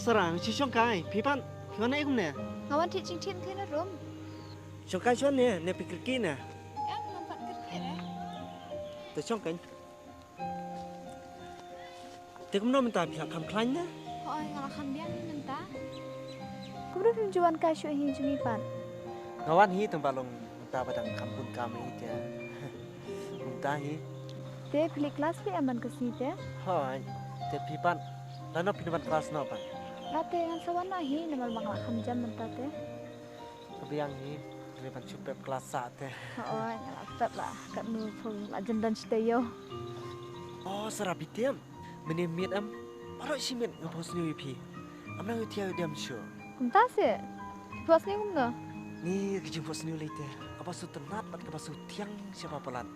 serang si Songkai, pipan này không nè? Ngawan thi ching thin thế nó rum. Songkai chuan nè, nè pikir ki nè. Em làm phận cái kia đấy. Từ Songkai. Thì cũng nói mình ta bị cầm khăn nè. Ôi, ngalah khăn biang mình ta. Cũng rất tujuan kai shu hin jumi pan. Ngawan hi tempat long ta badang kampung kami itu. Minta hi. Te pilih kelas pe aman ke sini te. Hai, te pipan. Lano pinuan kelas no pan. Late yang sawana hi namal mangla kham jam menta te. Kebiang hi, pinuan cupep kelas sate. Ôi, ngalah tep lah kat nu phung la jendan steyo. Oh, serabitiam. Menimit am. Baru si mit ngapos ni pi. Am nang utiau diam show. Kum ta se. Puas ni kum no. Ni kejing pos ni lite. Kapas su tenat pat kapas su tiang siapa pelan.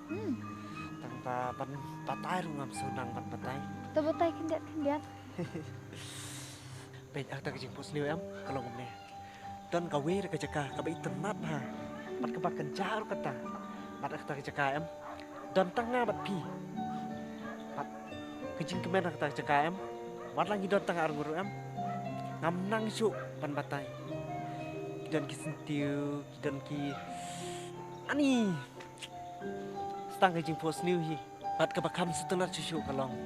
Tanpa pan patai rungam sunang pan patai. Tabatai kendiat. Baik akta kejing pos ni am kalau ngomne. Dan kawe re kejaka kabai tenat ha. Pat kebat kencar kata. Pat akta kejaka am. Dan tengah bat pi. Pat kejing kemen akta kejaka am. Wat lagi dan tengah arung am. Ngam nang su pan patai. Dan ki sentiu dan ki ani stang ke jing pos new hi pat ka bakam sutenar cucu kalong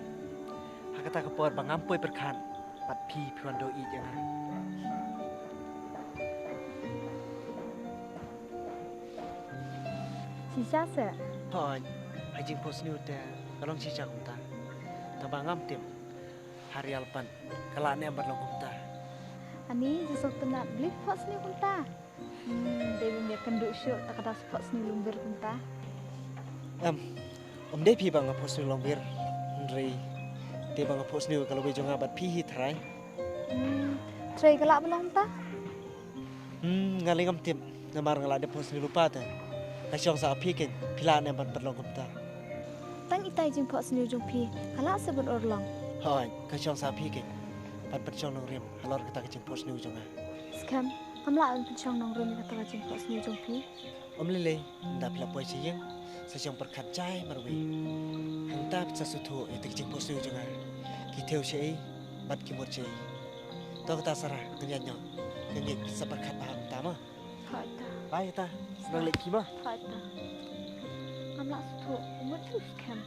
hakata ka por bangam poi perkan pat pi pwando I jangan Sisa se. hoi jing pos new te kalong cica kumta ta bangam tim hari alpan kalane ambar long kumta Ani sesok tenat beli puas ni kum ta. Dewi dia kenduk syuk tak ada puas ni lumbir kum ta. Dei pi bang pos new long bir ndrei te bang pos new kalau bejonga bat pi hi trai Tray kelak belum ta. Ngalingam tim namar ngalade pos new lupa ta kasyong sa pi ken pilane ban perlong kumta Tang itai jing puas ni jung pi kelak sebut orlong. hoi kasyong sa pi ken pat perchong nong rem halor kata kejing pos new jonga Skam kamla an penchong nong rum kata jing puas ni jung pi. lele nda pla poi siyeng sasyong perkat jai marwi hangta sasutu e kejing pos new jonga ki theu sei bat ki mor sei to kata sara nyanyo ngek sa perkat paham tama Hai ta. bai ta senang lek ki ma Hai ta. Kamla tu umur tu skam.